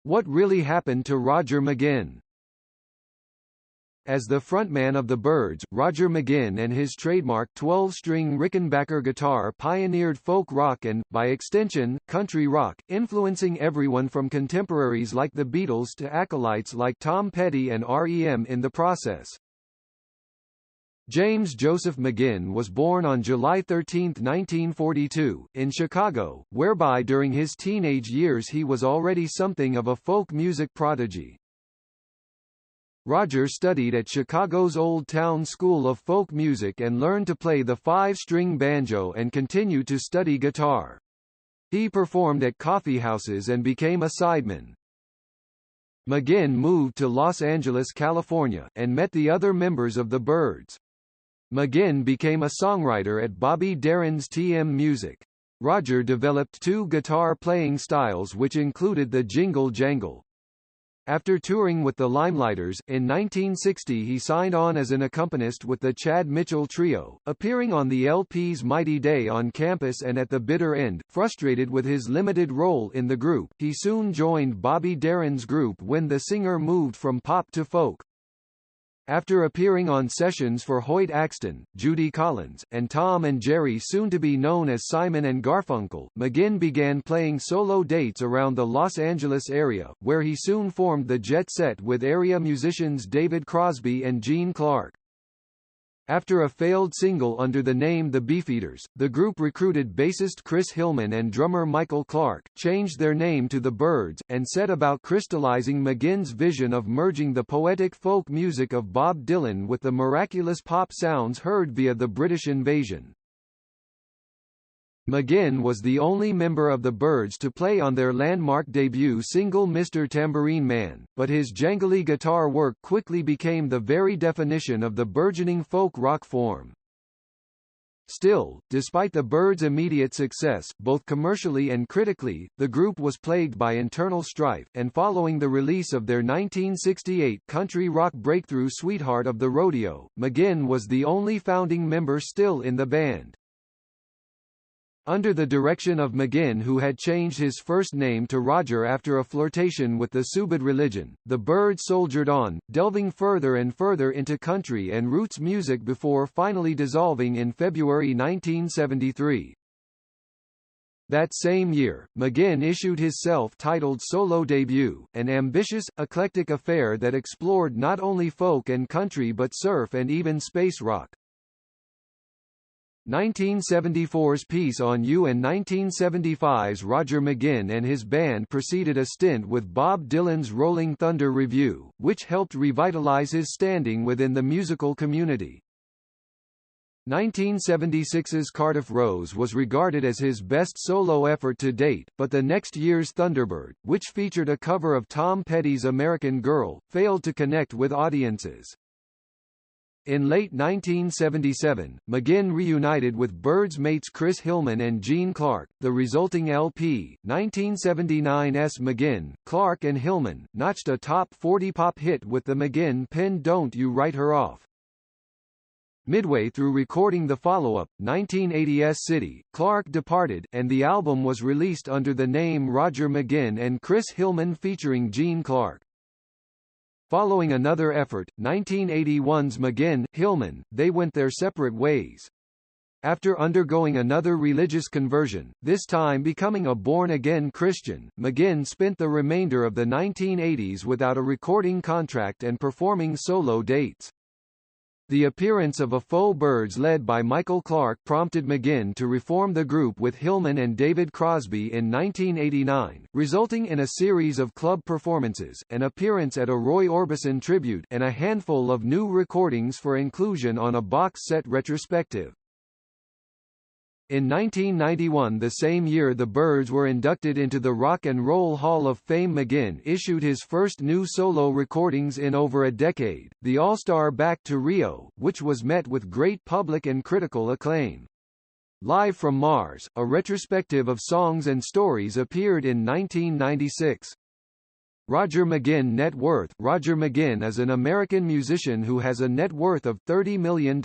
What Really Happened to Roger McGuinn? As the frontman of the Byrds, Roger McGuinn and his trademark 12-string Rickenbacker guitar pioneered folk rock and, by extension, country rock, influencing everyone from contemporaries like the Beatles to acolytes like Tom Petty and R.E.M. in the process. James Joseph McGuinn was born on July 13, 1942, in Chicago, whereby during his teenage years he was already something of a folk music prodigy. Roger studied at Chicago's Old Town School of Folk Music and learned to play the 5-string banjo and continued to study guitar. He performed at coffeehouses and became a sideman. McGuinn moved to Los Angeles, California, and met the other members of the Byrds. McGuinn became a songwriter at Bobby Darin's TM Music. Roger developed two guitar playing styles which included the jingle jangle. After touring with the Limelighters, in 1960 he signed on as an accompanist with the Chad Mitchell Trio, appearing on the LP's Mighty Day on Campus and at the Bitter End. Frustrated with his limited role in the group, he soon joined Bobby Darin's group when the singer moved from pop to folk. After appearing on sessions for Hoyt Axton, Judy Collins, and Tom and Jerry, soon to be known as Simon and Garfunkel, McGuinn began playing solo dates around the Los Angeles area, where he soon formed the Jet Set with area musicians David Crosby and Gene Clark. After a failed single under the name The Beefeaters, the group recruited bassist Chris Hillman and drummer Michael Clark, changed their name to the Byrds, and set about crystallizing McGuinn's vision of merging the poetic folk music of Bob Dylan with the miraculous pop sounds heard via the British invasion. McGuinn was the only member of the Byrds to play on their landmark debut single Mr. Tambourine Man, but his jangly guitar work quickly became the very definition of the burgeoning folk rock form. Still, despite the Byrds' immediate success, both commercially and critically, the group was plagued by internal strife, and following the release of their 1968 country rock breakthrough Sweetheart of the Rodeo, McGuinn was the only founding member still in the band. Under the direction of McGuinn, who had changed his first name to Roger after a flirtation with the Subud religion, the Byrds soldiered on, delving further and further into country and roots music before finally dissolving in February 1973. That same year, McGuinn issued his self-titled solo debut, an ambitious, eclectic affair that explored not only folk and country but surf and even space rock. 1974's Peace on You and 1975's Roger McGuinn and his band preceded a stint with Bob Dylan's Rolling Thunder Revue, which helped revitalize his standing within the musical community. 1976's Cardiff Rose was regarded as his best solo effort to date, but the next year's Thunderbird, which featured a cover of Tom Petty's American Girl, failed to connect with audiences. In late 1977, McGuinn reunited with Byrds mates Chris Hillman and Gene Clark. The resulting LP, 1979's McGuinn, Clark and Hillman, notched a top 40 pop hit with the McGuinn penned Don't You Write Her Off. Midway through recording the follow-up, 1980's City, Clark departed, and the album was released under the name Roger McGuinn and Chris Hillman featuring Gene Clark. Following another effort, 1981's McGuinn, Hillman, they went their separate ways. After undergoing another religious conversion, this time becoming a born-again Christian, McGuinn spent the remainder of the 1980s without a recording contract and performing solo dates. The appearance of a faux Byrds led by Michael Clark prompted McGuinn to reform the group with Hillman and David Crosby in 1989, resulting in a series of club performances, an appearance at a Roy Orbison tribute, and a handful of new recordings for inclusion on a box set retrospective. In 1991, the same year the Byrds were inducted into the Rock and Roll Hall of Fame, McGuinn issued his first new solo recordings in over a decade, the All-Star Back to Rio, which was met with great public and critical acclaim. Live from Mars, a retrospective of songs and stories, appeared in 1996. Roger McGuinn net worth. Roger McGuinn is an American musician who has a net worth of $30 million.